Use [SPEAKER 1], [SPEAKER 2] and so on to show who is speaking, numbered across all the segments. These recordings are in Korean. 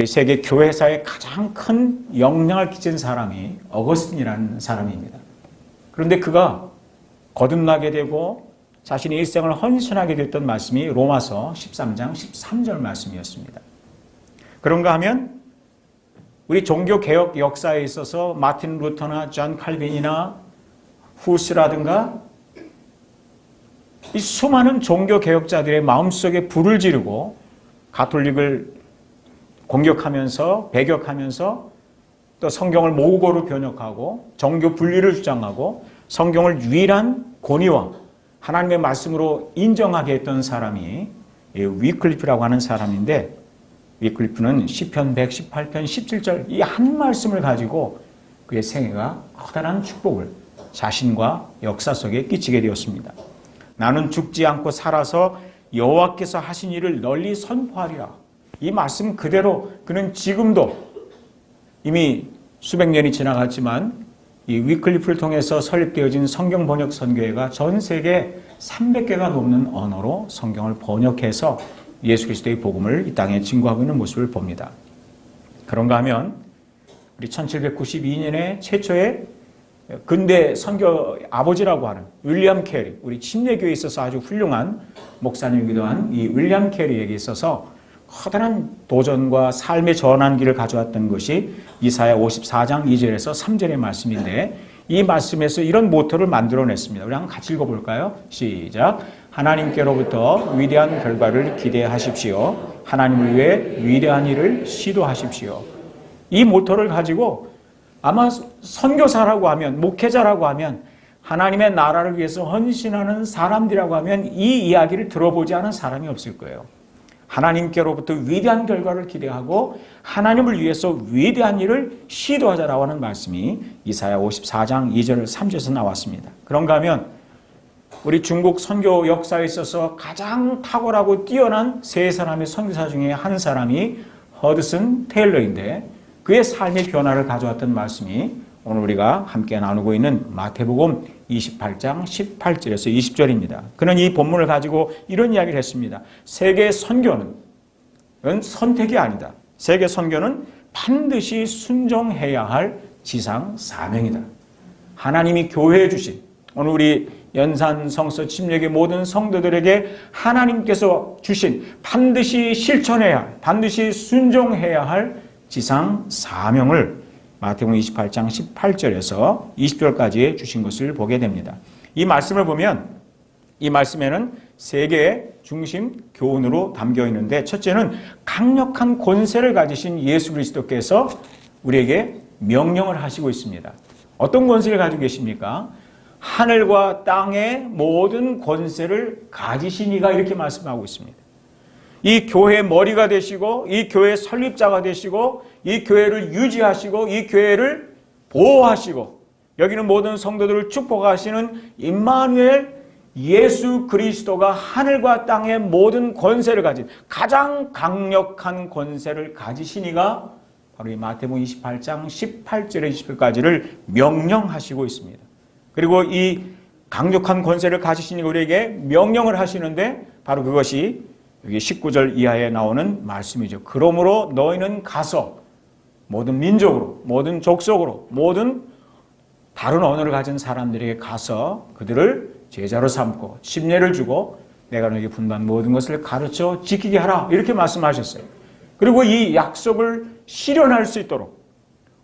[SPEAKER 1] 우리 세계 교회사에 가장 큰 영향을 끼친 사람이 어거스틴이라는 사람입니다. 그런데 그가 거듭나게 되고 자신의 일생을 헌신하게 됐던 말씀이 로마서 13장 13절 말씀이었습니다. 그런가 하면 우리 종교개혁 역사에 있어서 마틴 루터나 존 칼빈이나 후스라든가 이 수많은 종교개혁자들의 마음속에 불을 지르고 가톨릭을 공격하면서 배격하면서 또 성경을 모국어로 번역하고 종교 분리를 주장하고 성경을 유일한 권위와 하나님의 말씀으로 인정하게 했던 사람이 위클리프라고 하는 사람인데, 위클리프는 시편 118편 17절 이 한 말씀을 가지고 그의 생애가 커다란 축복을 자신과 역사 속에 끼치게 되었습니다. 나는 죽지 않고 살아서 여호와께서 하신 일을 널리 선포하리라. 이 말씀 그대로 그는 지금도 이미 수백 년이 지나갔지만 이 위클리프를 통해서 설립되어진 성경 번역 선교회가 전 세계 300개가 넘는 언어로 성경을 번역해서 예수 그리스도의 복음을 이 땅에 증거하고 있는 모습을 봅니다. 그런가 하면 우리 1792년에 최초의 근대 선교 아버지라고 하는 윌리엄 캐리, 우리 침례교회에 있어서 아주 훌륭한 목사님이기도 한 이 윌리엄 캐리에게 있어서 커다란 도전과 삶의 전환기를 가져왔던 것이 이사야 54장 2절에서 3절의 말씀인데, 이 말씀에서 이런 모토를 만들어냈습니다. 우리 한번 같이 읽어볼까요? 시작. 하나님께로부터 위대한 결과를 기대하십시오. 하나님을 위해 위대한 일을 시도하십시오. 이 모토를 가지고 아마 선교사라고 하면, 목회자라고 하면, 하나님의 나라를 위해서 헌신하는 사람들이라고 하면 이 이야기를 들어보지 않은 사람이 없을 거예요. 하나님께로부터 위대한 결과를 기대하고 하나님을 위해서 위대한 일을 시도하자라고 하는 말씀이 이사야 54장 2절 3절에서 나왔습니다. 그런가 하면 우리 중국 선교 역사에 있어서 가장 탁월하고 뛰어난 세 사람의 선교사 중에 한 사람이 허드슨 테일러인데, 그의 삶의 변화를 가져왔던 말씀이 오늘 우리가 함께 나누고 있는 마태복음 28장 18절에서 20절입니다. 그는 이 본문을 가지고 이런 이야기를 했습니다. 세계 선교는 선택이 아니다. 세계 선교는 반드시 순종해야 할 지상 사명이다. 하나님이 교회에 주신, 오늘 우리 연산 성서 침례교회 모든 성도들에게 하나님께서 주신 반드시 실천해야 할, 반드시 순종해야 할 지상 사명을 마태복음 28장 18절에서 20절까지 주신 것을 보게 됩니다. 이 말씀을 보면 이 말씀에는 세 개의 중심 교훈으로 담겨 있는데, 첫째는 강력한 권세를 가지신 예수 그리스도께서 우리에게 명령을 하시고 있습니다. 어떤 권세를 가지고 계십니까? 하늘과 땅의 모든 권세를 가지신 이가, 이렇게 말씀하고 있습니다. 이 교회의 머리가 되시고 이 교회의 설립자가 되시고 이 교회를 유지하시고 이 교회를 보호하시고 여기는 모든 성도들을 축복하시는 임마누엘 예수 그리스도가 하늘과 땅의 모든 권세를 가진, 가장 강력한 권세를 가지신 이가 바로 이 마태복음 28장 18절에 20절까지를 명령하시고 있습니다. 그리고 이 강력한 권세를 가지신 이가 우리에게 명령을 하시는데 바로 그것이 여기 19절 이하에 나오는 말씀이죠. 그러므로 너희는 가서 모든 민족으로, 모든 족속으로, 모든 다른 언어를 가진 사람들에게 가서 그들을 제자로 삼고 침례를 주고 내가 너에게 분부한 모든 것을 가르쳐 지키게 하라, 이렇게 말씀하셨어요. 그리고 이 약속을 실현할 수 있도록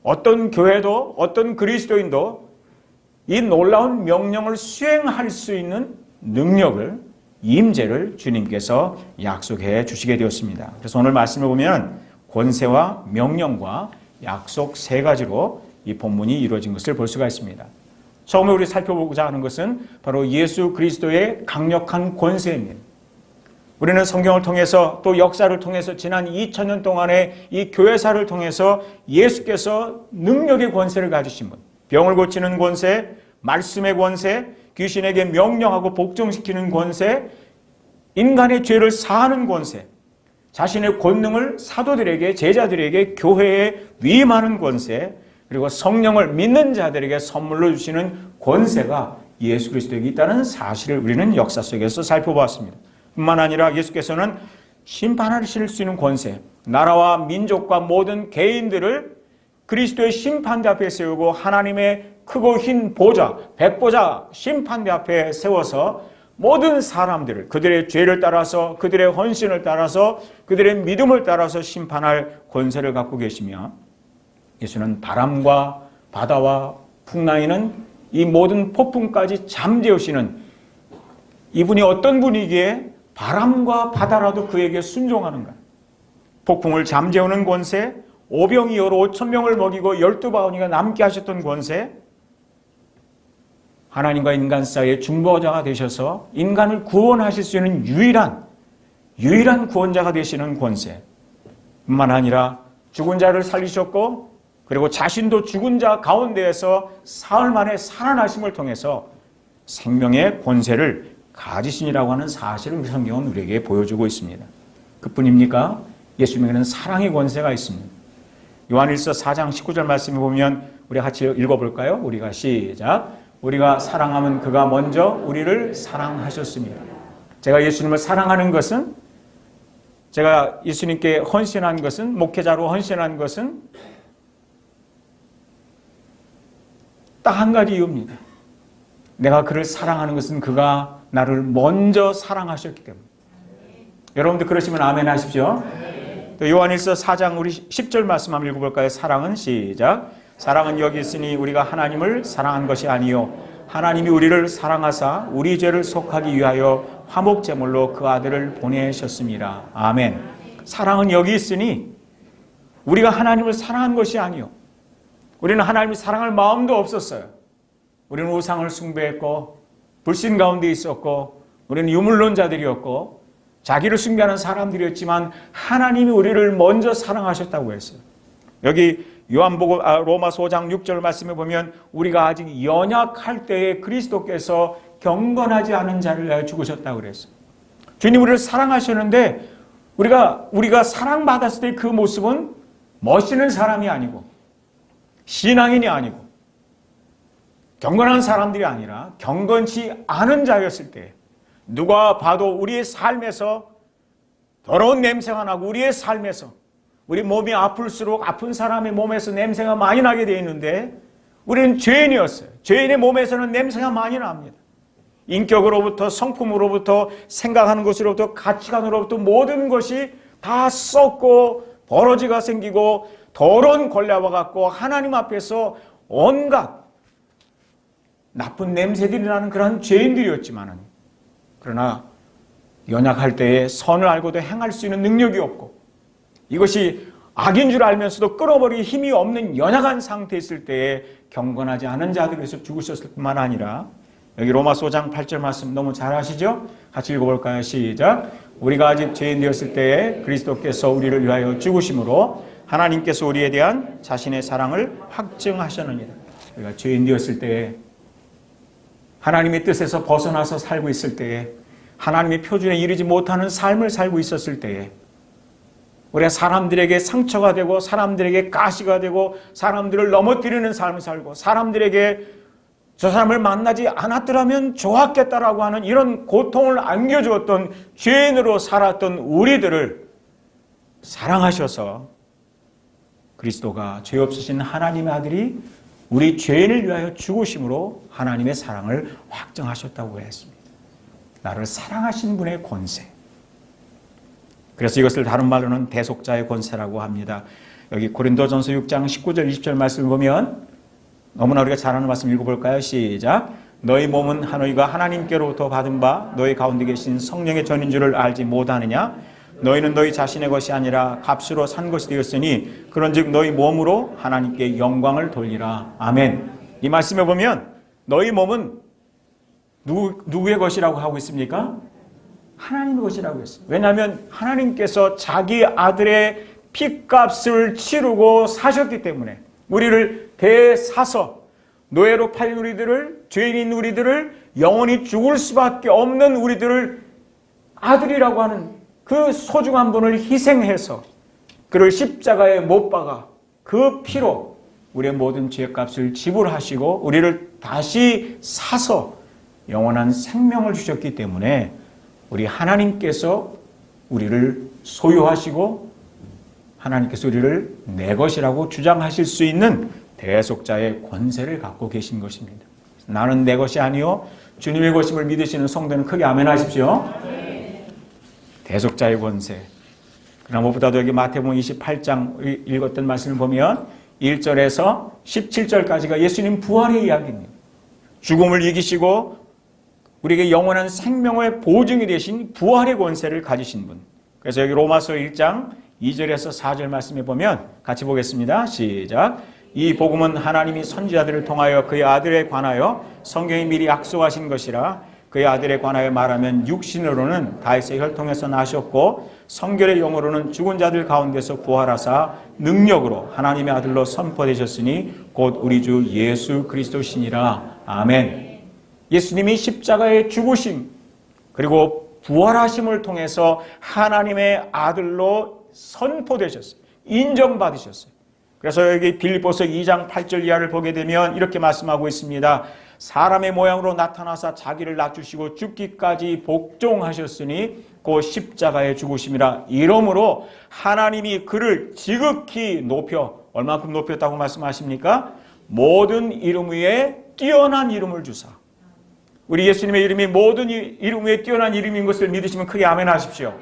[SPEAKER 1] 어떤 교회도 어떤 그리스도인도 이 놀라운 명령을 수행할 수 있는 능력을, 임재를 주님께서 약속해 주시게 되었습니다. 그래서 오늘 말씀을 보면 권세와 명령과 약속 세 가지로 이 본문이 이루어진 것을 볼 수가 있습니다. 처음에 우리 살펴보고자 하는 것은 바로 예수 그리스도의 강력한 권세입니다. 우리는 성경을 통해서 또 역사를 통해서 지난 2000년 동안의 이 교회사를 통해서 예수께서 능력의 권세를 가지신 분, 병을 고치는 권세, 말씀의 권세, 귀신에게 명령하고 복종시키는 권세, 인간의 죄를 사하는 권세, 자신의 권능을 사도들에게, 제자들에게, 교회에 위임하는 권세, 그리고 성령을 믿는 자들에게 선물로 주시는 권세가 예수 그리스도에게 있다는 사실을 우리는 역사 속에서 살펴보았습니다. 뿐만 아니라 예수께서는 심판하실 수 있는 권세, 나라와 민족과 모든 개인들을 그리스도의 심판대 앞에 세우고 하나님의 크고 흰 보좌, 백보좌 심판대 앞에 세워서 모든 사람들을 그들의 죄를 따라서, 그들의 헌신을 따라서, 그들의 믿음을 따라서 심판할 권세를 갖고 계시며, 예수는 바람과 바다와 풍랑이는 이 모든 폭풍까지 잠재우시는, 이분이 어떤 분이기에 바람과 바다라도 그에게 순종하는가? 폭풍을 잠재우는 권세, 오병이어로 5,000명을 먹이고 12바구니가 남게 하셨던 권세, 하나님과 인간 사이의 중보자가 되셔서 인간을 구원하실 수 있는 유일한 구원자가 되시는 권세 뿐만 아니라 죽은 자를 살리셨고, 그리고 자신도 죽은 자 가운데에서 사흘 만에 살아나심을 통해서 생명의 권세를 가지신이라고 하는 사실을 우리 성경은 우리에게 보여주고 있습니다. 그뿐입니까? 예수님에게는 사랑의 권세가 있습니다. 요한일서 4장 19절 말씀을 보면 우리 같이 읽어볼까요? 우리가 시작. 우리가 사랑하면 그가 먼저 우리를 사랑하셨습니다. 제가 예수님을 사랑하는 것은, 제가 예수님께 헌신한 것은, 목회자로 헌신한 것은 딱 한 가지 이유입니다. 내가 그를 사랑하는 것은 그가 나를 먼저 사랑하셨기 때문에. 여러분들 그러시면 아멘 하십시오. 또 요한일서 4장 우리 10절 말씀 한번 읽어볼까요? 사랑은 시작. 사랑은 여기 있으니 우리가 하나님을 사랑한 것이 아니요 하나님이 우리를 사랑하사 우리 죄를 속하기 위하여 화목제물로 그 아들을 보내셨습니다. 아멘. 사랑은 여기 있으니 우리가 하나님을 사랑한 것이 아니요, 우리는 하나님을 사랑할 마음도 없었어요. 우리는 우상을 숭배했고 불신 가운데 있었고 우리는 유물론자들이었고 자기를 숭배하는 사람들이었지만 하나님이 우리를 먼저 사랑하셨다고 했어요. 여기 요한복음 로마서 5장 6절 말씀에 보면 우리가 아직 연약할 때에 그리스도께서 경건하지 않은 자를 위하여 죽으셨다고 그랬어요. 주님 우리를 사랑하셨는데 우리가 사랑받았을 때 그 모습은 멋있는 사람이 아니고 신앙인이 아니고 경건한 사람들이 아니라 경건치 않은 자였을 때, 누가 봐도 우리의 삶에서 더러운 냄새가 나고 우리의 삶에서 우리 몸이 아플수록 아픈 사람의 몸에서 냄새가 많이 나게 되어 있는데 우리는 죄인이었어요. 죄인의 몸에서는 냄새가 많이 납니다. 인격으로부터, 성품으로부터, 생각하는 것으로부터, 가치관으로부터 모든 것이 다 썩고 버러지가 생기고 더러운 걸레와 같고 하나님 앞에서 온갖 나쁜 냄새들이 나는 그런 죄인들이었지만, 그러나 연약할 때에 선을 알고도 행할 수 있는 능력이 없고 이것이 악인 줄 알면서도 끊어버리기 힘이 없는 연약한 상태에 있을 때에 경건하지 않은 자들에서 죽으셨을 뿐만 아니라, 여기 로마서 5장 8절 말씀 너무 잘 아시죠? 같이 읽어볼까요? 시작. 우리가 아직 죄인 되었을 때에 그리스도께서 우리를 위하여 죽으심으로 하나님께서 우리에 대한 자신의 사랑을 확증하셨느니라. 우리가 죄인 되었을 때에, 하나님의 뜻에서 벗어나서 살고 있을 때에, 하나님의 표준에 이르지 못하는 삶을 살고 있었을 때에, 우리가 사람들에게 상처가 되고 사람들에게 가시가 되고 사람들을 넘어뜨리는 삶을 살고 사람들에게 저 사람을 만나지 않았더라면 좋았겠다라고 하는 이런 고통을 안겨주었던 죄인으로 살았던 우리들을 사랑하셔서 그리스도가 죄 없으신 하나님의 아들이 우리 죄인을 위하여 죽으심으로 하나님의 사랑을 확증하셨다고 했습니다. 나를 사랑하신 분의 권세. 그래서 이것을 다른 말로는 대속자의 권세라고 합니다. 여기 고린도전서 6장 19절 20절 말씀을 보면 너무나 우리가 잘 아는 말씀 읽어볼까요? 시작. 너희 몸은 너희가 하나님께로부터 받은 바 너희 가운데 계신 성령의 전인 줄을 알지 못하느냐? 너희는 너희 자신의 것이 아니라 값으로 산 것이 되었으니 그런즉 너희 몸으로 하나님께 영광을 돌리라. 아멘. 이 말씀에 보면 너희 몸은 누구의 것이라고 하고 있습니까? 하나님의 것이라고 했어요. 왜냐하면 하나님께서 자기 아들의 피값을 치르고 사셨기 때문에, 우리를 대사서 노예로 팔린 우리들을, 죄인인 우리들을, 영원히 죽을 수밖에 없는 우리들을 아들이라고 하는 그 소중한 분을 희생해서 그를 십자가에 못 박아 그 피로 우리의 모든 죄값을 지불하시고 우리를 다시 사서 영원한 생명을 주셨기 때문에 우리 하나님께서 우리를 소유하시고 하나님께서 우리를 내 것이라고 주장하실 수 있는 대속자의 권세를 갖고 계신 것입니다. 나는 내 것이 아니요 주님의 것임을 믿으시는 성도는 크게 아멘 하십시오. 대속자의 권세. 그러나 무엇보다도 여기 마태복음 28장 읽었던 말씀을 보면 1절에서 17절까지가 예수님 부활의 이야기입니다. 죽음을 이기시고 우리에게 영원한 생명의 보증이 되신 부활의 권세를 가지신 분. 그래서 여기 로마서 1장 2절에서 4절 말씀에 보면 같이 보겠습니다. 시작. 이 복음은 하나님이 선지자들을 통하여 그의 아들에 관하여 성경이 미리 약속하신 것이라. 그의 아들에 관하여 말하면 육신으로는 다윗의 혈통에서 나셨고 성결의 영으로는 죽은 자들 가운데서 부활하사 능력으로 하나님의 아들로 선포되셨으니 곧 우리 주 예수 그리스도시니라. 아멘. 예수님이 십자가의 죽으심 그리고 부활하심을 통해서 하나님의 아들로 선포되셨어요. 인정받으셨어요. 그래서 여기 빌립보서 2장 8절 이하를 보게 되면 이렇게 말씀하고 있습니다. 사람의 모양으로 나타나사 자기를 낮추시고 죽기까지 복종하셨으니 그 십자가의 죽으심이라. 이러므로 하나님이 그를 지극히 높여 얼마큼 높였다고 말씀하십니까? 모든 이름 위에 뛰어난 이름을 주사. 우리 예수님의 이름이 모든 이름 위에 뛰어난 이름인 것을 믿으시면 크게 아멘 하십시오.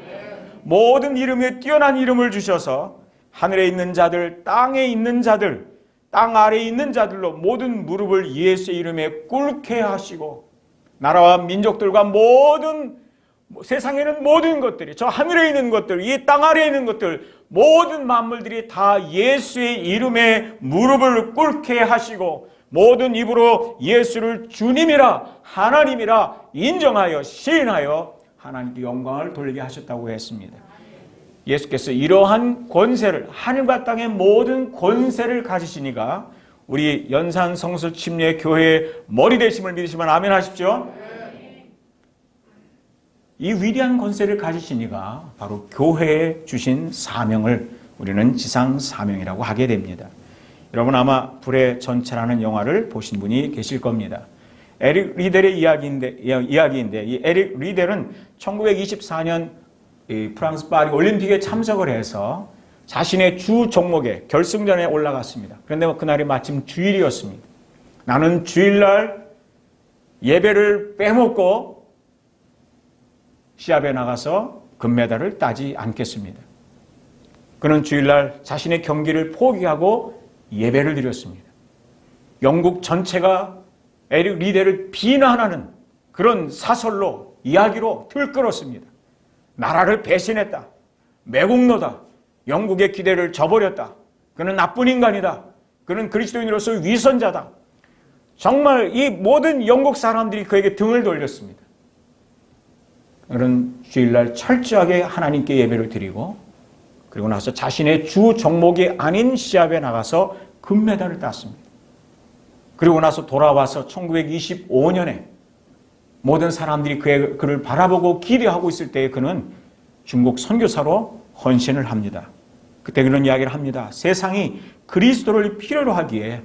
[SPEAKER 1] 모든 이름 위에 뛰어난 이름을 주셔서 하늘에 있는 자들, 땅에 있는 자들, 땅 아래에 있는 자들로 모든 무릎을 예수의 이름에 꿇게 하시고 나라와 민족들과 모든 세상에는 모든 것들이 저 하늘에 있는 것들, 이 땅 아래에 있는 것들 모든 만물들이 다 예수의 이름에 무릎을 꿇게 하시고 모든 입으로 예수를 주님이라 하나님이라 인정하여 시인하여 하나님께 영광을 돌리게 하셨다고 했습니다. 예수께서 이러한 권세를 하늘과 땅의 모든 권세를 가지시니가 우리 연산 성서 침례 교회의 머리 되심을 믿으시면 아멘 하십시오. 이 위대한 권세를 가지시니가 바로 교회에 주신 사명을 우리는 지상 사명이라고 하게 됩니다. 여러분 아마 불의 전체라는 영화를 보신 분이 계실 겁니다. 에릭 리델의 이야기인데 이 에릭 리델은 1924년 프랑스 파리 올림픽에 참석을 해서 자신의 주 종목에 결승전에 올라갔습니다. 그런데 그날이 마침 주일이었습니다. 나는 주일날 예배를 빼먹고 시합에 나가서 금메달을 따지 않겠습니다. 그는 주일날 자신의 경기를 포기하고 예배를 드렸습니다. 영국 전체가 에릭 리델을 비난하는 그런 사설로 이야기로 들끓었습니다. 나라를 배신했다. 매국노다. 영국의 기대를 저버렸다. 그는 나쁜 인간이다. 그는 그리스도인으로서 위선자다. 정말 이 모든 영국 사람들이 그에게 등을 돌렸습니다. 그는 주일날 철저하게 하나님께 예배를 드리고 그리고 나서 자신의 주 종목이 아닌 시합에 나가서 금메달을 땄습니다. 그리고 나서 돌아와서 1925년에 모든 사람들이 그를 바라보고 기대하고 있을 때에 그는 중국 선교사로 헌신을 합니다. 그때 그런 이야기를 합니다. 세상이 그리스도를 필요로 하기에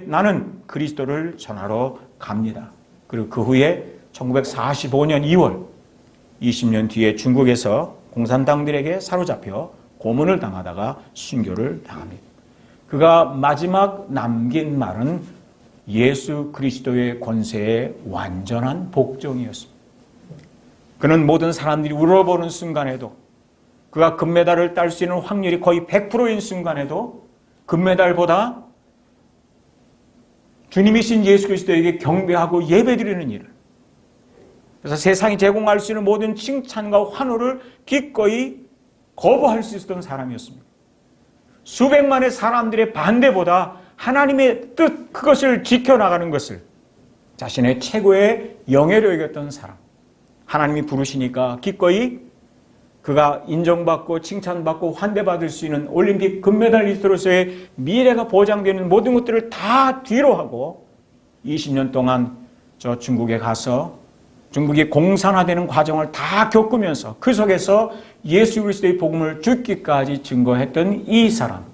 [SPEAKER 1] 나는 그리스도를 전하러 갑니다. 그리고 그 후에 1945년 2월 20년 뒤에 중국에서 공산당들에게 사로잡혀 고문을 당하다가 순교를 당합니다. 그가 마지막 남긴 말은 예수 그리스도의 권세의 완전한 복종이었습니다. 그는 모든 사람들이 울어보는 순간에도 그가 금메달을 딸 수 있는 확률이 거의 100%인 순간에도 금메달보다 주님이신 예수 그리스도에게 경배하고 예배드리는 일을 그래서 세상이 제공할 수 있는 모든 칭찬과 환호를 기꺼이 거부할 수 있었던 사람이었습니다. 수백만의 사람들의 반대보다 하나님의 뜻 그것을 지켜나가는 것을 자신의 최고의 영예로 여겼던 사람. 하나님이 부르시니까 기꺼이 그가 인정받고 칭찬받고 환대받을 수 있는 올림픽 금메달리스트로서의 미래가 보장되는 모든 것들을 다 뒤로 하고 20년 동안 저 중국에 가서 중국이 공산화되는 과정을 다 겪으면서 그 속에서 예수 그리스도의 복음을 죽기까지 증거했던 이 사람.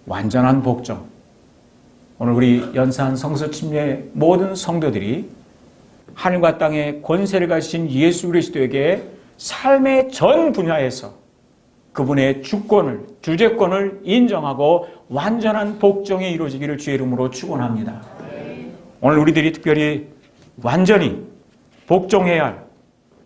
[SPEAKER 1] 완전한 복종. 오늘 우리 연산 성서 침례 모든 성도들이 하늘과 땅의 권세를 가지신 예수 그리스도에게 삶의 전 분야에서 그분의 주권을, 주재권을 인정하고 완전한 복종이 이루어지기를 주의 이름으로 축원합니다. 오늘 우리들이 특별히 완전히 복종해야 할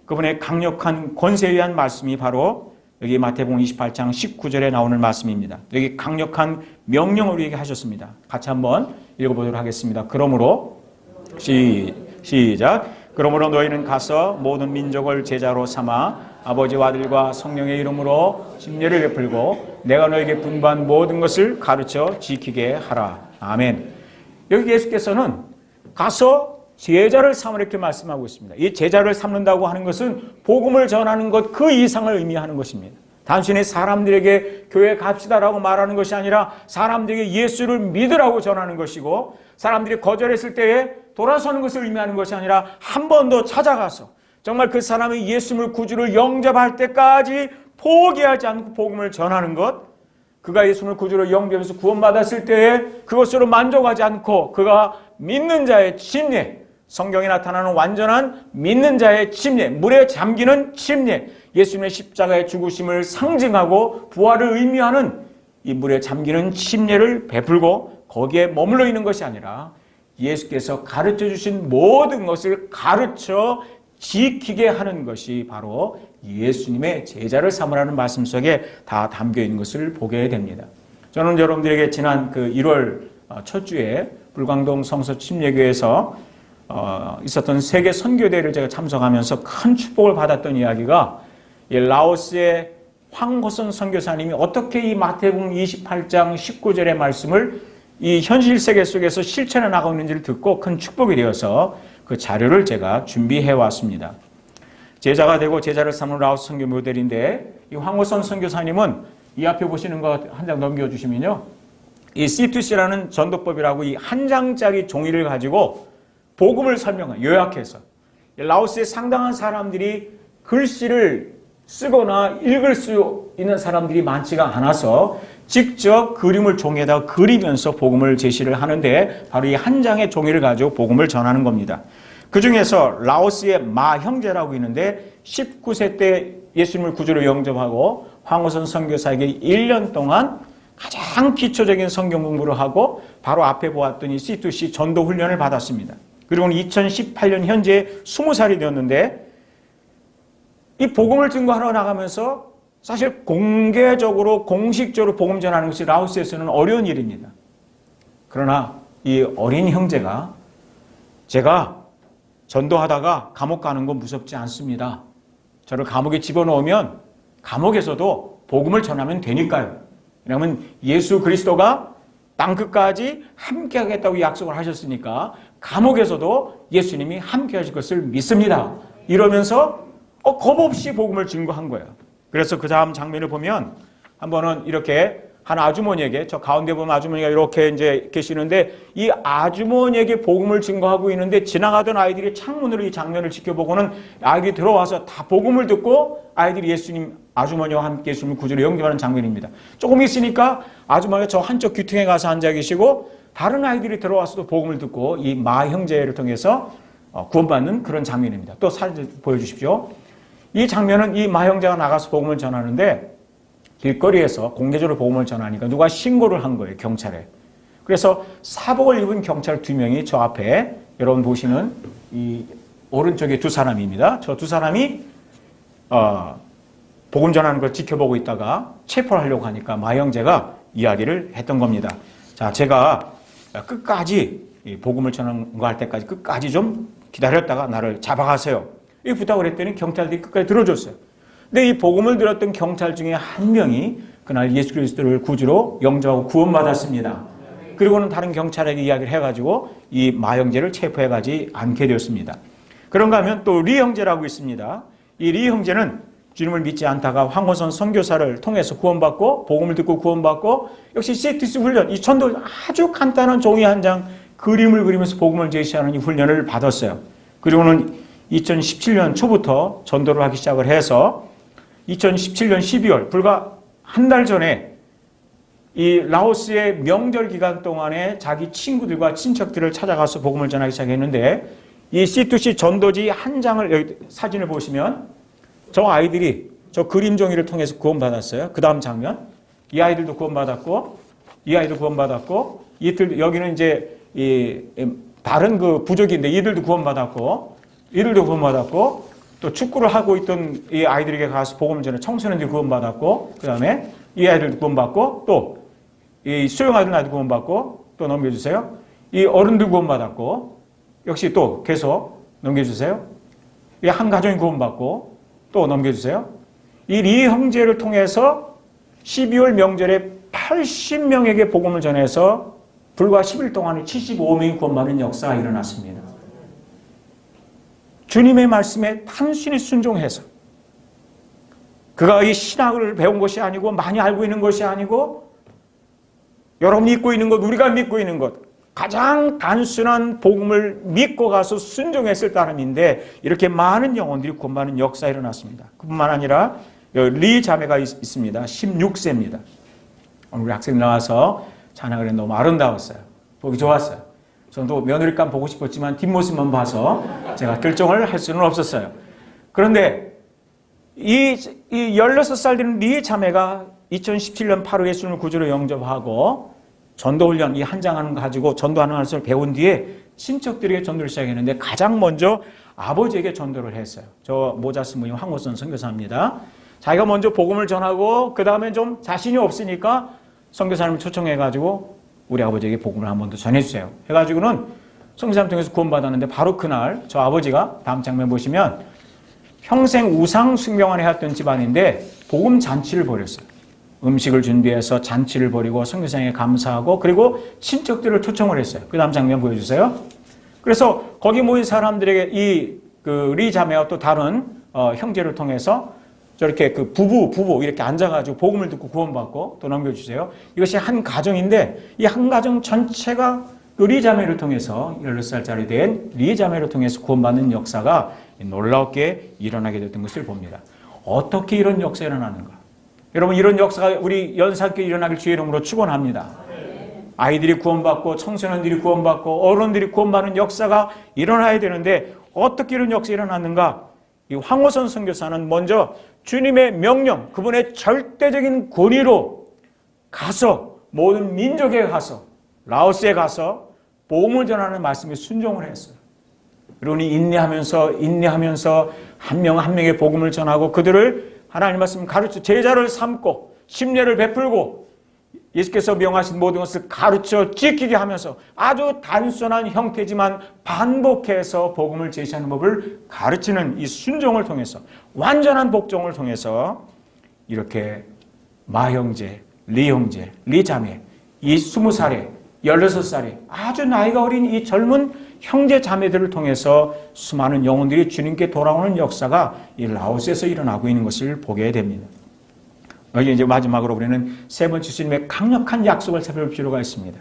[SPEAKER 1] 그분의 강력한 권세에 의한 말씀이 바로 여기 마태복음 28장 19절에 나오는 말씀입니다. 여기 강력한 명령을 우리에게 하셨습니다. 같이 한번 읽어보도록 하겠습니다. 그러므로 시작. 그러므로 너희는 가서 모든 민족을 제자로 삼아 아버지와 아들과 성령의 이름으로 침례를 베풀고 내가 너에게 분부한 모든 것을 가르쳐 지키게 하라. 아멘. 여기 예수께서는 가서 제자를 삼으라 이렇게 말씀하고 있습니다. 이 제자를 삼는다고 하는 것은 복음을 전하는 것 그 이상을 의미하는 것입니다. 단순히 사람들에게 교회 갑시다라고 말하는 것이 아니라 사람들에게 예수를 믿으라고 전하는 것이고, 사람들이 거절했을 때에 돌아서는 것을 의미하는 것이 아니라 한 번 더 찾아가서 정말 그 사람의 예수를 구주를 영접할 때까지 포기하지 않고 복음을 전하는 것, 그가 예수를 구주로 영접해서 구원받았을 때에 그것으로 만족하지 않고 그가 믿는 자의 침례, 성경에 나타나는 완전한 믿는 자의 침례, 물에 잠기는 침례, 예수님의 십자가의 죽으심을 상징하고 부활을 의미하는 이 물에 잠기는 침례를 베풀고 거기에 머물러 있는 것이 아니라 예수께서 가르쳐 주신 모든 것을 가르쳐 지키게 하는 것이 바로 예수님의 제자를 삼으라는 말씀 속에 다 담겨 있는 것을 보게 됩니다. 저는 여러분들에게 지난 그 1월 첫 주에 불광동 성서 침례교회에서 있었던 세계 선교대회를 제가 참석하면서 큰 축복을 받았던 이야기가 라오스의 황호선 선교사님이 어떻게 이 마태복음 28장 19절의 말씀을 이 현실 세계 속에서 실천해 나가고 있는지를 듣고 큰 축복이 되어서 그 자료를 제가 준비해 왔습니다. 제자가 되고 제자를 삼는 라오스 선교 모델인데, 이 황호선 선교사님은 이 앞에 보시는 거 한 장 넘겨주시면요, 이 C2C라는 전도법이라고 이 한 장짜리 종이를 가지고 복음을 설명한, 요약해서 라오스의 상당한 사람들이 글씨를 쓰거나 읽을 수 있는 사람들이 많지가 않아서 직접 그림을 종이에다 그리면서 복음을 제시를 하는데, 바로 이 한 장의 종이를 가지고 복음을 전하는 겁니다. 그 중에서 라오스의 마 형제라고 있는데 19세 때 예수님을 구주로 영접하고 황호선 선교사에게 1년 동안 가장 기초적인 성경 공부를 하고 바로 앞에 보았더니 C2C 전도 훈련을 받았습니다. 그리고는 2018년 현재 20살이 되었는데, 이 복음을 증거하러 나가면서 사실 공개적으로 공식적으로 복음 전하는 것이 라오스에서는 어려운 일입니다. 그러나 이 어린 형제가 제가 전도하다가 감옥 가는 건 무섭지 않습니다. 저를 감옥에 집어넣으면 감옥에서도 복음을 전하면 되니까요. 왜냐하면 예수 그리스도가 땅끝까지 함께 하겠다고 약속을 하셨으니까 감옥에서도 예수님이 함께 하실 것을 믿습니다. 이러면서 겁 없이 복음을 증거한 거예요. 그래서 그 다음 장면을 보면 한 번은 이렇게 한 아주머니에게, 저 가운데 보면 아주머니가 이렇게 이제 계시는데, 이 아주머니에게 복음을 증거하고 있는데 지나가던 아이들이 창문으로 이 장면을 지켜보고는 아이들이 들어와서 다 복음을 듣고 아이들이 예수님, 아주머니와 함께 예수님을 구주로 영접하는 장면입니다. 조금 있으니까 아주머니가 저 한쪽 귀퉁에 가서 앉아 계시고 다른 아이들이 들어와서도 복음을 듣고 이 마 형제를 통해서 구원받는 그런 장면입니다. 또 사진 보여주십시오. 이 장면은 이 마 형제가 나가서 복음을 전하는데 길거리에서 공개적으로 복음을 전하니까 누가 신고를 한 거예요, 경찰에. 그래서 사복을 입은 경찰 2명이 저 앞에, 여러분 보시는 이 오른쪽에 두 사람입니다. 저 두 사람이 복음 전하는 걸 지켜보고 있다가 체포를 하려고 하니까 마 형제가 이야기를 했던 겁니다. 자, 제가 끝까지 복음을 전하는 거 할 때까지 끝까지 좀 기다렸다가 나를 잡아가세요, 이 부탁을 했더니 경찰들이 끝까지 들어줬어요. 근데 이 복음을 들었던 경찰 중에 한 명이 그날 예수 그리스도를 구주로 영접하고 구원받았습니다. 그리고는 다른 경찰에게 이야기를 해가지고 이 마 형제를 체포해가지 않게 되었습니다. 그런가 하면 또 리 형제라고 있습니다. 이 리 형제는 주님을 믿지 않다가 황호선 선교사를 통해서 구원받고 복음을 듣고 구원받고, 역시 C2C 훈련, 이 전도 아주 간단한 종이 한 장 그림을 그리면서 복음을 제시하는 이 훈련을 받았어요. 그리고는 2017년 초부터 전도를 하기 시작을 해서 2017년 12월, 불과 한 달 전에 이 라오스의 명절 기간 동안에 자기 친구들과 친척들을 찾아가서 복음을 전하기 시작했는데, 이 C2C 전도지 한 장을 여기 사진을 보시면 저 아이들이 저 그림 종이를 통해서 구원받았어요. 그 다음 장면. 이 아이들도 구원받았고, 이 아이도 구원받았고, 이들 여기는 이제 다른 그 부족인데 이들도 구원받았고, 이들도 구원받았고, 또 축구를 하고 있던 이 아이들에게 가서 복음을 전해 청소년들이 구원받았고, 그 다음에 이 아이들도 구원받고, 또 이 수영하던 아이도 구원받고, 또 넘겨주세요. 이 어른들 구원받았고, 역시 또 계속 넘겨주세요. 이 한 가정이 구원받고, 또 넘겨주세요. 이 리 형제를 통해서 12월 명절에 80명에게 복음을 전해서 불과 10일 동안에 75명이 구원받는 역사가 일어났습니다. 주님의 말씀에 단순히 순종해서 그가 이 신학을 배운 것이 아니고 많이 알고 있는 것이 아니고 여러분이 믿고 있는 것, 우리가 믿고 있는 것, 가장 단순한 복음을 믿고 가서 순종했을 따름인데 이렇게 많은 영혼들이 구원받는 역사가 일어났습니다. 그뿐만 아니라 리 자매가 있습니다. 16세입니다. 오늘 우리 학생 나와서 찬양을 했는데 너무 아름다웠어요. 보기 좋았어요. 저도 며느리감 보고 싶었지만 뒷모습만 봐서 제가 결정을 할 수는 없었어요. 그런데 이 16살 되는 리 자매가 2017년 8월 예수님을 구주로 영접하고 전도훈련 이 한 장 가지고 전도하는 것을 배운 뒤에 친척들에게 전도를 시작했는데 가장 먼저 아버지에게 전도를 했어요. 저 모자 쓴 분이 황호선 선교사입니다. 자기가 먼저 복음을 전하고 그 다음에 좀 자신이 없으니까 선교사님을 초청해가지고 우리 아버지에게 복음을 한 번 더 전해주세요. 해가지고는 선교사님 통해서 구원받았는데 바로 그날 저 아버지가 다음 장면 보시면 평생 우상 숭배만 해왔던 집안인데 복음 잔치를 벌였어요. 음식을 준비해서 잔치를 벌이고 선교사님에게 감사하고 그리고 친척들을 초청을 했어요. 그 다음 장면 보여주세요. 그래서 거기 모인 사람들에게 이 리 자매와 또 다른 형제를 통해서 저렇게 그 부부 이렇게 앉아가지고 복음을 듣고 구원받고 또 넘겨주세요. 이것이 한 가정인데 이 한 가정 전체가 그 리 자매를 통해서 16살짜리 된 리 자매를 통해서 구원받는 역사가 놀랍게 일어나게 됐던 것을 봅니다. 어떻게 이런 역사가 일어나는가? 여러분 이런 역사가 우리 연산교회 일어나길 주의 이름으로 축원합니다. 아이들이 구원받고 청소년들이 구원받고 어른들이 구원받는 역사가 일어나야 되는데 어떻게 이런 역사가 일어났는가? 이 황호선 선교사는 먼저 주님의 명령, 그분의 절대적인 권위로 가서 모든 민족에 가서 라오스에 가서 복음을 전하는 말씀에 순종을 했어요. 그리고 인내하면서 한 명 한 명의 복음을 전하고 그들을 하나님 말씀 가르쳐 제자를 삼고 심례를 베풀고 예수께서 명하신 모든 것을 가르쳐 지키게 하면서 아주 단순한 형태지만 반복해서 복음을 제시하는 법을 가르치는 이 순종을 통해서 완전한 복종을 통해서 이렇게 마 형제, 리 형제, 리 자매 이 20살에 16살에 아주 나이가 어린 이 젊은 형제 자매들을 통해서 수많은 영혼들이 주님께 돌아오는 역사가 이 라오스에서 일어나고 있는 것을 보게 됩니다. 여기 이제 마지막으로 우리는 세 번째 주님의 강력한 약속을 살펴볼 필요가 있습니다.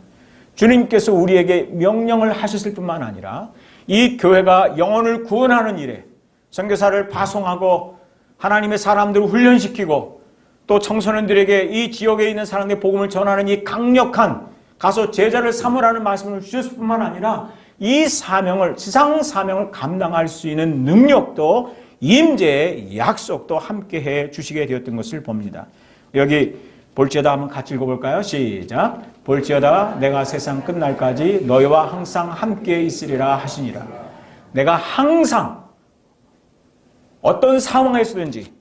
[SPEAKER 1] 주님께서 우리에게 명령을 하셨을 뿐만 아니라 이 교회가 영혼을 구원하는 일에 선교사를 파송하고 하나님의 사람들을 훈련시키고 또 청소년들에게 이 지역에 있는 사람들의 복음을 전하는 이 강력한 가서 제자를 삼으라는 말씀을 주셨을 뿐만 아니라 이 사명을 지상 사명을 감당할 수 있는 능력도 임재의 약속도 함께해 주시게 되었던 것을 봅니다. 여기 볼지어다 한번 같이 읽어볼까요? 시작. 볼지어다 내가 세상 끝날까지 너희와 항상 함께 있으리라 하시니라. 내가 항상 어떤 상황에서든지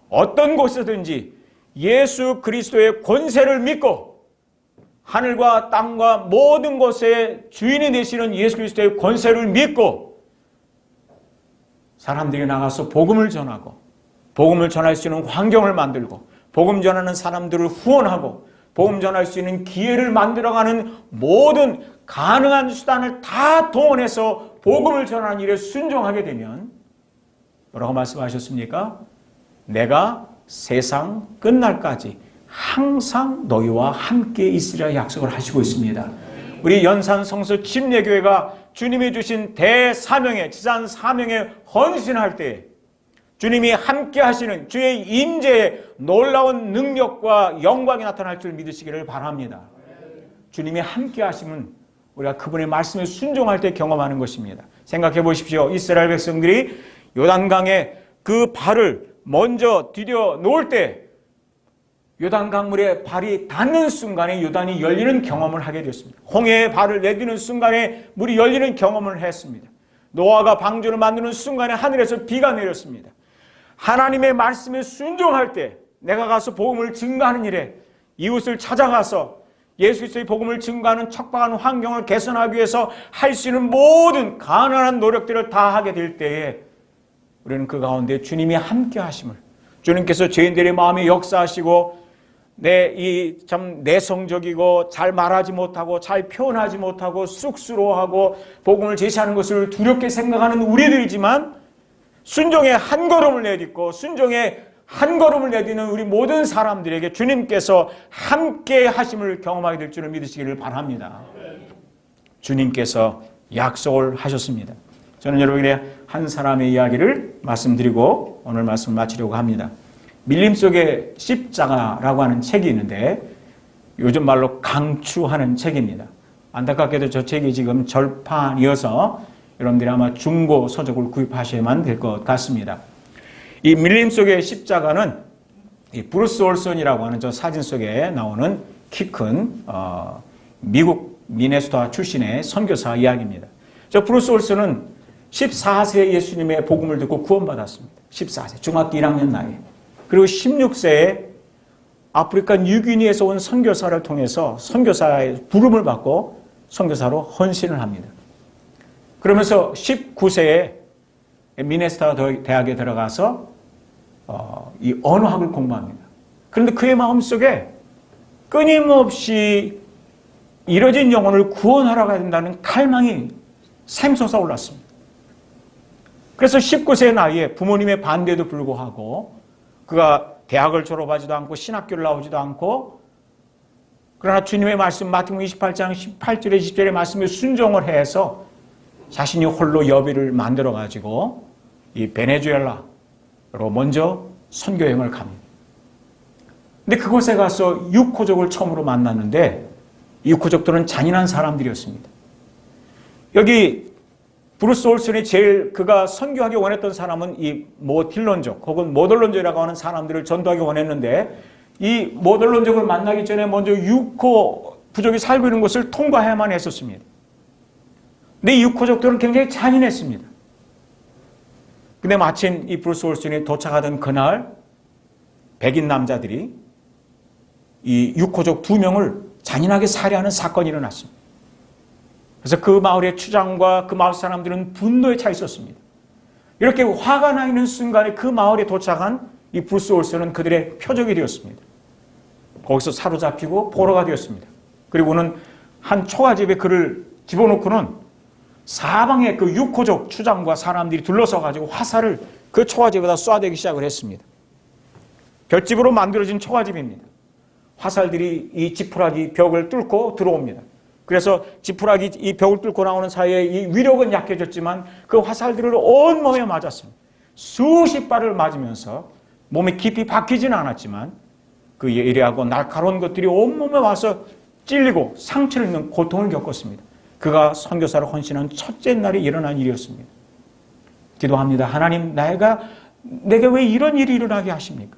[SPEAKER 1] 어떤 곳에서든지 예수 그리스도의 권세를 믿고 하늘과 땅과 모든 것의 주인이 되시는 예수 그리스도의 권세를 믿고 사람들이 나가서 복음을 전하고 복음을 전할 수 있는 환경을 만들고 복음 전하는 사람들을 후원하고 복음 전할 수 있는 기회를 만들어가는 모든 가능한 수단을 다 동원해서 복음을 전하는 일에 순종하게 되면 뭐라고 말씀하셨습니까? 내가 세상 끝날까지 항상 너희와 함께 있으리라 약속을 하시고 있습니다. 우리 연산 성서 침례교회가 주님이 주신 대사명에 지상 사명에 헌신할 때 주님이 함께 하시는 주의 임재의 놀라운 능력과 영광이 나타날 줄 믿으시기를 바랍니다. 주님이 함께 하시면 우리가 그분의 말씀에 순종할 때 경험하는 것입니다. 생각해 보십시오. 이스라엘 백성들이 요단강에 그 발을 먼저 디뎌 놓을 때 요단강물에 발이 닿는 순간에 요단이 열리는 경험을 하게 되었습니다. 홍해에 발을 내디는 순간에 물이 열리는 경험을 했습니다. 노아가 방주를 만드는 순간에 하늘에서 비가 내렸습니다. 하나님의 말씀에 순종할 때 내가 가서 복음을 증거하는 일에 이웃을 찾아가서 예수 그리스도의 복음을 증거하는 척박한 환경을 개선하기 위해서 할 수 있는 모든 가난한 노력들을 다 하게 될 때에 우리는 그 가운데 주님이 함께 하심을, 주님께서 죄인들의 마음에 역사하시고 참 내성적이고 잘 말하지 못하고 잘 표현하지 못하고 쑥스러워하고 복음을 제시하는 것을 두렵게 생각하는 우리들이지만 순종의 한 걸음을 내딛고 순종의 한 걸음을 내딛는 우리 모든 사람들에게 주님께서 함께 하심을 경험하게 될 줄을 믿으시기를 바랍니다. 주님께서 약속을 하셨습니다. 저는 여러분에게 한 사람의 이야기를 말씀드리고 오늘 말씀을 마치려고 합니다. 밀림 속의 십자가라고 하는 책이 있는데 요즘 말로 강추하는 책입니다. 안타깝게도 저 책이 지금 절판이어서 여러분들이 아마 중고 서적을 구입하셔야만 될 것 같습니다. 이 밀림 속의 십자가는 이 브루스 올슨이라고 하는 저 사진 속에 나오는 키 큰 미국 미네소타 출신의 선교사 이야기입니다. 저 브루스 올슨은 14세에 예수님의 복음을 듣고 구원받았습니다. 14세, 중학교 1학년 나이에. 그리고 16세에 아프리카 뉴기니에서 온 선교사를 통해서 선교사의 부름을 받고 선교사로 헌신을 합니다. 그러면서 19세에 미네소타 대학에 들어가서 이 언어학을 공부합니다. 그런데 그의 마음속에 끊임없이 잃어진 영혼을 구원하러 가야 된다는 칼망이 샘솟아 올랐습니다. 그래서 19세 나이에 부모님의 반대에도 불구하고 그가 대학을 졸업하지도 않고 신학교를 나오지도 않고 그러나 주님의 말씀 마태복음 28장 18절에 20절의 말씀에 순종을 해서 자신이 홀로 여비를 만들어 가지고 이 베네수엘라로 먼저 선교 여행을 갑니다. 근데 그곳에 가서 육호족을 처음으로 만났는데 이 육호족들은 잔인한 사람들이었습니다. 여기 브루스 올슨이 제일 그가 선교하기 원했던 사람은 이 모틸런족 혹은 모덜런족이라고 하는 사람들을 전도하기 원했는데 이 모덜런족을 만나기 전에 먼저 육호 부족이 살고 있는 곳을 통과해야만 했었습니다. 근데 이 육호족들은 굉장히 잔인했습니다. 근데 마침 이 브루스 올슨이 도착하던 그날 백인 남자들이 이 육호족 2명을 잔인하게 살해하는 사건이 일어났습니다. 그래서 그 마을의 추장과 그 마을 사람들은 분노에 차 있었습니다. 이렇게 화가 나 있는 순간에 그 마을에 도착한 이 브루스 올슨은 그들의 표적이 되었습니다. 거기서 사로잡히고 포로가 되었습니다. 그리고는 한 초가집에 그를 집어넣고는 사방에 그 육호족 추장과 사람들이 둘러서 가지고 화살을 그 초가집에다 쏴대기 시작을 했습니다. 볏집으로 만들어진 초가집입니다. 화살들이 이 지푸라기 벽을 뚫고 들어옵니다. 그래서 지푸라기 이 벽을 뚫고 나오는 사이에 이 위력은 약해졌지만 그 화살들을 온몸에 맞았습니다. 수십 발을 맞으면서 몸에 깊이 박히지는 않았지만 그 예리하고 날카로운 것들이 온몸에 와서 찔리고 상처를 입는 고통을 겪었습니다. 그가 선교사로 헌신한 첫째 날이 일어난 일이었습니다. 기도합니다. 하나님, 내게 왜 이런 일이 일어나게 하십니까?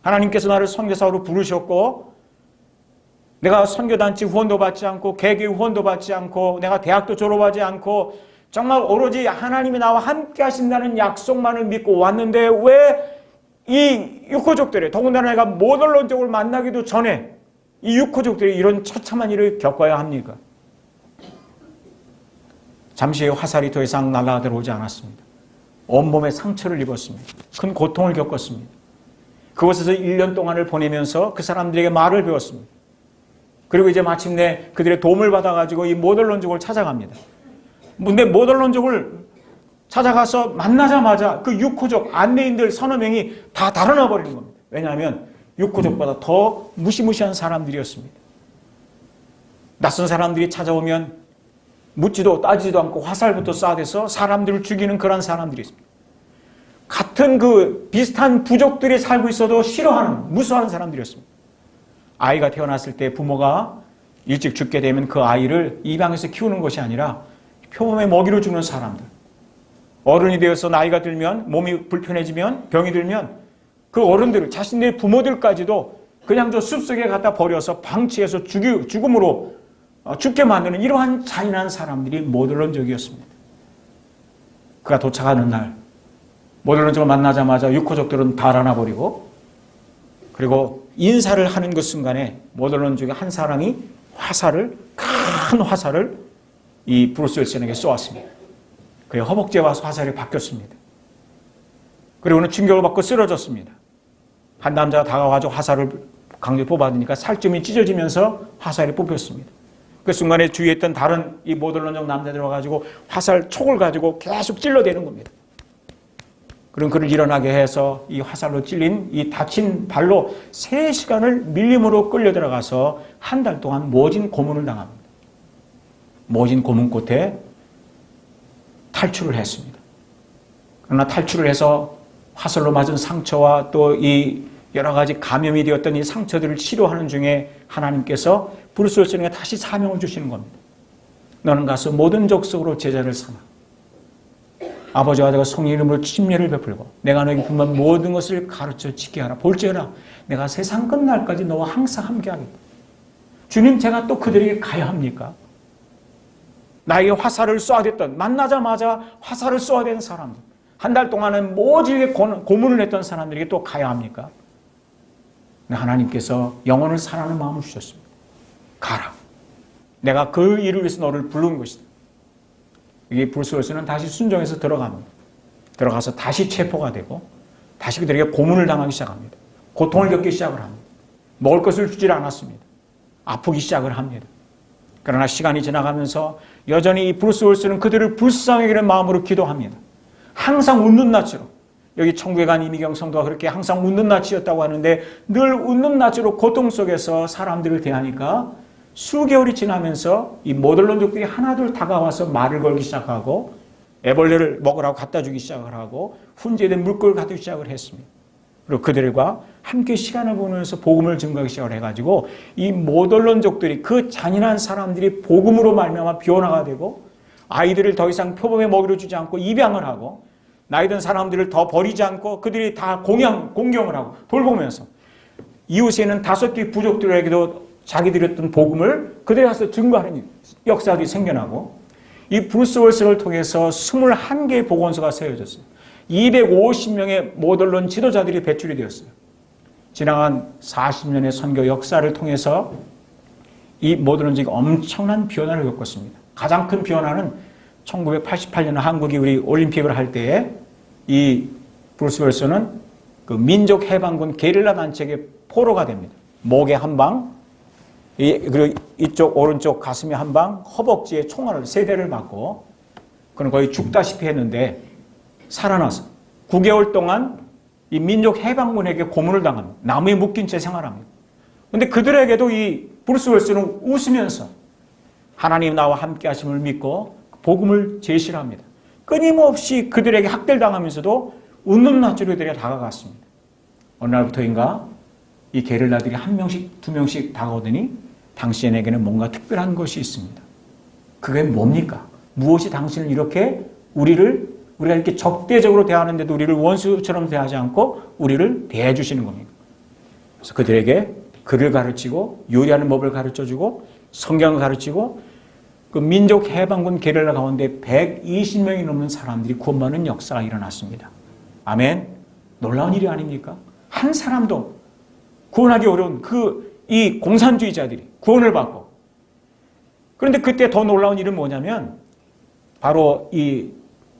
[SPEAKER 1] 하나님께서 나를 선교사로 부르셨고 내가 선교단체 후원도 받지 않고 개교 후원도 받지 않고 내가 대학도 졸업하지 않고 정말 오로지 하나님이 나와 함께 하신다는 약속만을 믿고 왔는데 왜 이 육호족들이 더군다나 내가 모덜런족을 만나기도 전에 이 육호족들이 이런 처참한 일을 겪어야 합니까? 잠시 화살이 더 이상 날아들어오지 않았습니다. 온몸에 상처를 입었습니다. 큰 고통을 겪었습니다. 그곳에서 1년 동안을 보내면서 그 사람들에게 말을 배웠습니다. 그리고 이제 마침내 그들의 도움을 받아가지고 이 모덜런족을 찾아갑니다. 근데 모덜런족을 찾아가서 만나자마자 그 육호족 안내인들 서너 명이 다 달아나 버리는 겁니다. 왜냐하면 육호족보다 더 무시무시한 사람들이었습니다. 낯선 사람들이 찾아오면 묻지도 따지지도 않고 화살부터 쏴대서 사람들을 죽이는 그런 사람들이 있습니다. 같은 그 비슷한 부족들이 살고 있어도 싫어하는, 무서워하는 사람들이었습니다. 아이가 태어났을 때 부모가 일찍 죽게 되면 그 아이를 입양해서 키우는 것이 아니라 표범의 먹이로 주는 사람들, 어른이 되어서 나이가 들면 몸이 불편해지면 병이 들면 그 어른들, 자신의 부모들까지도 그냥 저 숲속에 갖다 버려서 방치해서 죽음으로 죽게 만드는 이러한 잔인한 사람들이 모델론족이었습니다. 그가 도착하는 날 모델론족을 만나자마자 육호족들은 달아나 버리고, 그리고 인사를 하는 그 순간에 모델론족의 한 사람이 큰 화살을 이 브루스 윌슨에게 쏘았습니다. 그의 허벅지와 화살이 바뀌었습니다. 그리고는 충격을 받고 쓰러졌습니다. 한 남자가 다가와서 화살을 강제로 뽑아드니까 살점이 찢어지면서 화살이 뽑혔습니다. 그 순간에 주위에 있던 다른 이 모델론족 남자들 와가지고 화살 촉을 가지고 계속 찔러대는 겁니다. 그럼 그를 일어나게 해서 이 화살로 찔린 이 다친 발로 3시간을 밀림으로 끌려 들어가서 한 달 동안 모진 고문을 당합니다. 모진 고문 끝에 탈출을 했습니다. 그러나 탈출을 해서 화살로 맞은 상처와 또 이 여러 가지 감염이 되었던 이 상처들을 치료하는 중에 하나님께서 브루스 윌슨에게 다시 사명을 주시는 겁니다. 너는 가서 모든 족속으로 제자를 삼아 아버지와 내가 성령 이름으로 침례를 베풀고 내가 너에게 분만 모든 것을 가르쳐 지키게 하라. 볼지어다 내가 세상 끝날까지 너와 항상 함께하겠다. 주님, 제가 또 그들에게 가야 합니까? 나에게 화살을 쏘아댔던, 만나자마자 화살을 쏘아댄 사람들, 한 달 동안은 모질게 고문을 했던 사람들에게 또 가야 합니까? 하나님께서 영혼을 사랑하는 마음을 주셨습니다. 가라. 내가 그 일을 위해서 너를 부른 것이다. 이게 브루스 윌슨은 다시 순종해서 들어갑니다. 들어가서 다시 체포가 되고 다시 그들에게 고문을 당하기 시작합니다. 고통을 겪기 시작을 합니다. 먹을 것을 주질 않았습니다. 아프기 시작을 합니다. 그러나 시간이 지나가면서 여전히 이 브루스 윌슨은 그들을 불쌍히 여기는 마음으로 기도합니다. 항상 웃는 낯으로, 여기 천국에 간 이미경 성도가 그렇게 항상 웃는 낯이었다고 하는데 늘 웃는 낯으로 고통 속에서 사람들을 대하니까 수개월이 지나면서 이 모델론족들이 하나둘 다가와서 말을 걸기 시작하고 애벌레를 먹으라고 갖다 주기 시작을 하고 훈제된 물고기를 갖다 주기 시작을 했습니다. 그리고 그들과 함께 시간을 보내면서 복음을 증거하기 시작을 해가지고 이 모델론족들이, 그 잔인한 사람들이 복음으로 말미암아 변화가 되고 아이들을 더 이상 표범의 먹이로 주지 않고 입양을 하고 나이 든 사람들을 더 버리지 않고 그들이 다 공경을 하고 돌보면서 이웃에 있는 5개 부족들에게도 자기들이 했던 복음을 그들에 가서 증거하는 역사들이 생겨나고, 이 브루스 윌슨을 통해서 21개의 복원소가 세워졌어요. 250명의 모델론 지도자들이 배출이 되었어요. 지나간 40년의 선교 역사를 통해서 이 모델론족이 엄청난 변화를 겪었습니다. 가장 큰 변화는 1988년 한국이 우리 올림픽을 할 때에 이 브루스 윌슨은 그 민족 해방군 게릴라 단체의 포로가 됩니다. 목에 한 방, 그리고 이쪽 오른쪽 가슴에 한 방, 허벅지에 총알을 3대를 맞고 그는 거의 죽다시피 했는데 살아나서 9개월 동안 이 민족 해방군에게 고문을 당합니다. 나무에 묶인 채 생활합니다. 그런데 그들에게도 이 브루스 윌슨은 웃으면서 하나님 나와 함께 하심을 믿고 복음을 제시를 합니다. 끊임없이 그들에게 학대당하면서도 웃는 낯으로 그들에게 다가갔습니다. 어느 날부터인가 이 게릴라들이 1명씩 2명씩 다가오더니 당신에게는 뭔가 특별한 것이 있습니다. 그게 뭡니까? 무엇이 당신을 이렇게 우리가 이렇게 적대적으로 대하는데도 우리를 원수처럼 대하지 않고 우리를 대해 주시는 겁니까? 그래서 그들에게 글을 가르치고 요리하는 법을 가르쳐주고 성경을 가르치고 그 민족 해방군 게릴라 가운데 120명이 넘는 사람들이 구원받는 역사가 일어났습니다. 아멘. 놀라운 일이 아닙니까? 한 사람도 구원하기 어려운 이 공산주의자들이 구원을 받고, 그런데 그때 더 놀라운 일은 뭐냐면 바로 이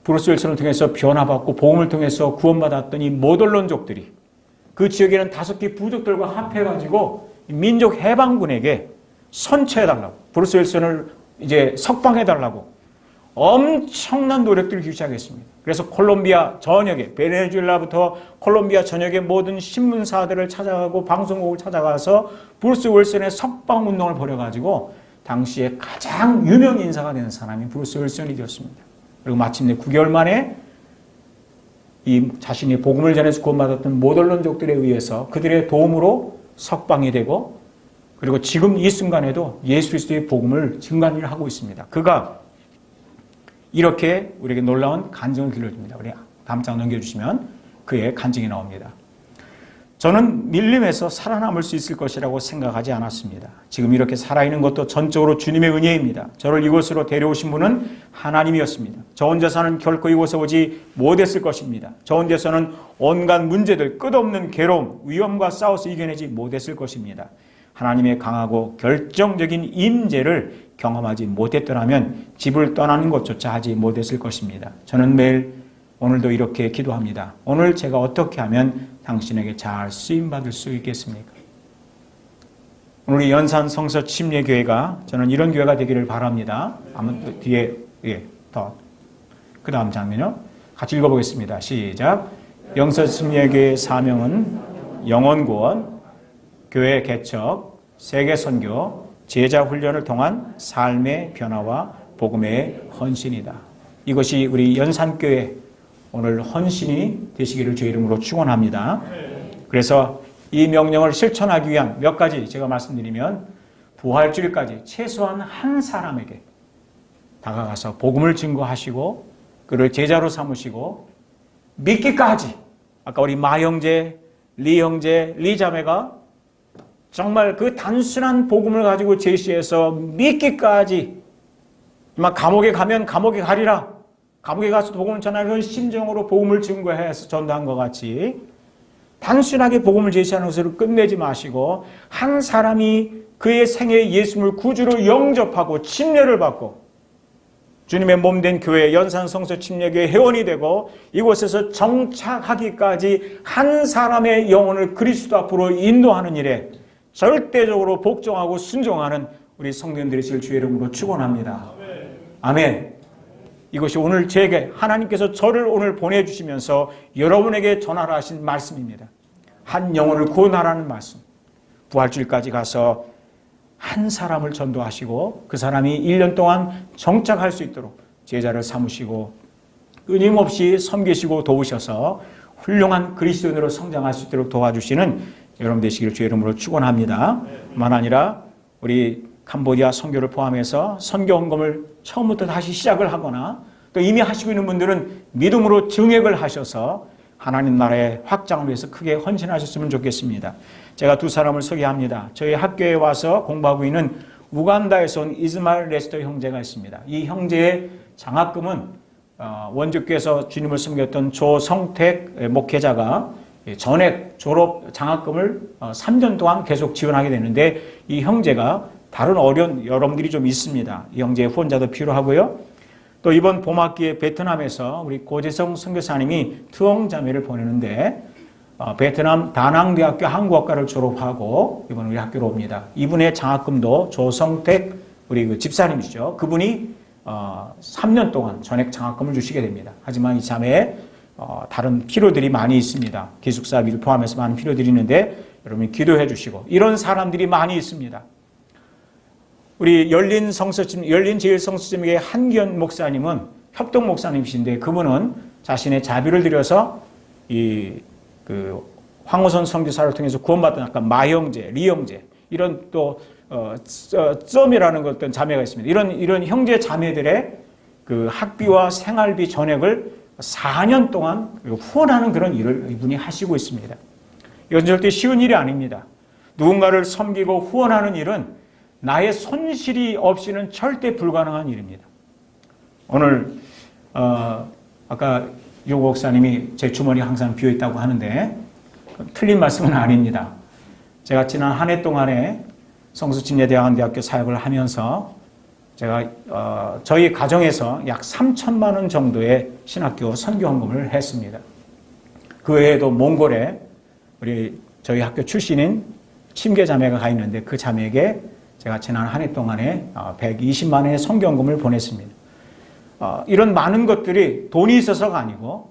[SPEAKER 1] 브루스 윌슨을 통해서 변화받고 복음을 통해서 구원받았던 이 모델론족들이 그 지역에 있는 5개 부족들과 합해가지고 민족 해방군에게 선처해달라고, 브루스 윌슨을 이제 석방해달라고 엄청난 노력들을 기울이기 시작했습니다. 그래서 콜롬비아 전역에, 베네수엘라부터 콜롬비아 전역의 모든 신문사들을 찾아가고 방송국을 찾아가서 브루스 윌슨의 석방운동을 벌여가지고 당시에 가장 유명 인사가 되는 사람이 브루스 윌슨이 되었습니다. 그리고 마침내 9개월 만에 이 자신이 복음을 전해서 구원받았던 모델론족들에 의해서 그들의 도움으로 석방이 되고, 그리고 지금 이 순간에도 예수 그리스도의 복음을 증거하는 일을 하고 있습니다. 그가 이렇게 우리에게 놀라운 간증을 들려줍니다. 우리 다음 장 넘겨주시면 그의 간증이 나옵니다. 저는 밀림에서 살아남을 수 있을 것이라고 생각하지 않았습니다. 지금 이렇게 살아있는 것도 전적으로 주님의 은혜입니다. 저를 이곳으로 데려오신 분은 하나님이었습니다. 저 혼자서는 결코 이곳에 오지 못했을 것입니다. 저 혼자서는 온갖 문제들, 끝없는 괴로움, 위험과 싸워서 이겨내지 못했을 것입니다. 하나님의 강하고 결정적인 임재를 경험하지 못했더라면 집을 떠나는 것조차 하지 못했을 것입니다. 저는 매일 오늘도 이렇게 기도합니다. 오늘 제가 어떻게 하면 당신에게 잘 쓰임받을 수 있겠습니까? 오늘 연산 성서 침례교회가 저는 이런 교회가 되기를 바랍니다. 아무튼 뒤에 그 다음 장면요. 같이 읽어보겠습니다. 시작. 영서 침례교회의 사명은 영혼 구원, 교회 개척, 세계 선교, 제자 훈련을 통한 삶의 변화와 복음의 헌신이다. 이것이 우리 연산교회 오늘 헌신이 되시기를 주의 이름으로 축원합니다. 그래서 이 명령을 실천하기 위한 몇 가지 제가 말씀드리면 부활주일까지 최소한 한 사람에게 다가가서 복음을 증거하시고 그를 제자로 삼으시고 믿기까지 아까 우리 마 형제, 리 형제, 리 자매가 정말 그 단순한 복음을 가지고 제시해서 믿기까지 막 감옥에 가면 감옥에 가리라. 감옥에 가서 복음을 전하는 심정으로 복음을 증거해서 전도한 것 같이 단순하게 복음을 제시하는 것으로 끝내지 마시고 한 사람이 그의 생애에 예수님을 구주로 영접하고 침례를 받고 주님의 몸된 교회 연산성서 침례교회 회원이 되고 이곳에서 정착하기까지 한 사람의 영혼을 그리스도 앞으로 인도하는 일에 절대적으로 복종하고 순종하는 우리 성도님들이 있을 주의 이름으로 축원합니다. 아멘. 이것이 오늘 제게 하나님께서 저를 오늘 보내주시면서 여러분에게 전하라 하신 말씀입니다. 한 영혼을 구원하라는 말씀. 부활주일까지 가서 한 사람을 전도하시고 그 사람이 1년 동안 정착할 수 있도록 제자를 삼으시고 끊임없이 섬기시고 도우셔서 훌륭한 그리스도인으로 성장할 수 있도록 도와주시는 여러분 되시기를 주의 이름으로 축원합니다. 뿐만 아니라 우리 캄보디아 선교를 포함해서 선교 헌금을 처음부터 다시 시작을 하거나 또 이미 하시고 있는 분들은 믿음으로 증액을 하셔서 하나님 나라의 확장을 위해서 크게 헌신하셨으면 좋겠습니다. 제가 두 사람을 소개합니다. 저희 학교에 와서 공부하고 있는 우간다에서 온 이스마일 레스터 형제가 있습니다. 이 형제의 장학금은 원주교에서 주님을 섬겼던 조성택 목회자가 전액 졸업 장학금을 3년 동안 계속 지원하게 되는데 이 형제가 다른 어려운 여러분들이 좀 있습니다. 이 형제의 후원자도 필요하고요. 또 이번 봄학기에 베트남에서 우리 고재성 선교사님이 트엉자매를 보내는데 베트남 다낭대학교 한국학과를 졸업하고 이번 우리 학교로 옵니다. 이분의 장학금도 조성택 우리 그 집사님이시죠. 그분이 3년 동안 전액 장학금을 주시게 됩니다. 하지만 이 자매에 다른 필요들이 많이 있습니다. 기숙사비를 포함해서 많은 필요들이 있는데 여러분이 기도해 주시고 이런 사람들이 많이 있습니다. 우리 열린제일성서점의 한기현 목사님은 협동 목사님이신데 그분은 자신의 자비를 들여서 황호선 선교사를 통해서 구원받던 아까 마형제, 리형제 이런 또 점이라는 어떤 자매가 있습니다. 이런 형제 자매들의 그 학비와 생활비 전액을 4년 동안 후원하는 그런 일을 이분이 하시고 있습니다. 이건 절대 쉬운 일이 아닙니다. 누군가를 섬기고 후원하는 일은 나의 손실이 없이는 절대 불가능한 일입니다. 오늘 아까 유 목사님이 제 주머니 항상 비어있다고 하는데 틀린 말씀은 아닙니다. 제가 지난 한 해 동안에 성수침례대학원대학교 사역을 하면서 제가 저희 가정에서 약 3천만 원 정도의 신학교 선교헌금을 했습니다. 그 외에도 몽골에 우리 저희 학교 출신인 침계 자매가 가 있는데 그 자매에게 제가 지난 한 해 동안에 120만 원의 선교헌금을 보냈습니다. 이런 많은 것들이 돈이 있어서가 아니고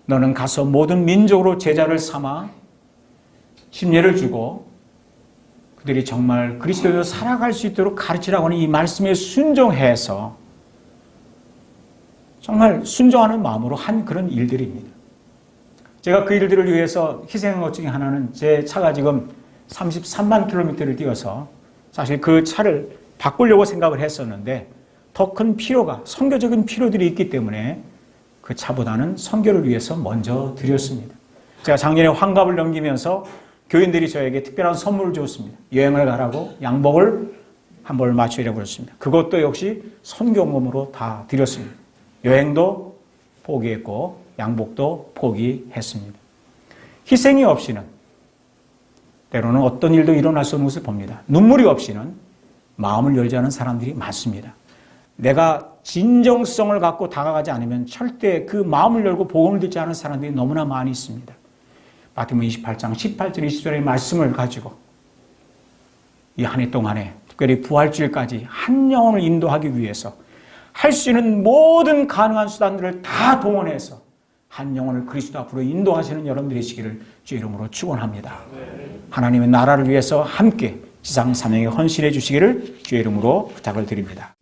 [SPEAKER 1] 너는 가서 모든 민족으로 제자를 삼아 침례를 주고 그들이 정말 그리스도로 살아갈 수 있도록 가르치라고 하는 이 말씀에 순종해서 정말 순종하는 마음으로 한 그런 일들입니다. 제가 그 일들을 위해서 희생한 것 중에 하나는 제 차가 지금 33만 킬로미터를 뛰어서 사실 그 차를 바꾸려고 생각을 했었는데 더 큰 필요가, 선교적인 필요들이 있기 때문에 그 차보다는 선교를 위해서 먼저 드렸습니다. 제가 작년에 환갑을 넘기면서 교인들이 저에게 특별한 선물을 줬습니다. 여행을 가라고 양복을 한 벌 맞추려고 했습니다. 그것도 역시 선교금으로 다 드렸습니다. 여행도 포기했고 양복도 포기했습니다. 희생이 없이는 때로는 어떤 일도 일어날 수 없는 것을 봅니다. 눈물이 없이는 마음을 열지 않은 사람들이 많습니다. 내가 진정성을 갖고 다가가지 않으면 절대 그 마음을 열고 복음을 듣지 않은 사람들이 너무나 많이 있습니다. 마태복음 28장 18절 20절의 말씀을 가지고 이 한 해 동안에 특별히 부활주일까지 한 영혼을 인도하기 위해서 할 수 있는 모든 가능한 수단들을 다 동원해서 한 영혼을 그리스도 앞으로 인도하시는 여러분들이 되시기를 주의 이름으로 축원합니다. 하나님의 나라를 위해서 함께 지상 사명에 헌신해 주시기를 주의 이름으로 부탁을 드립니다.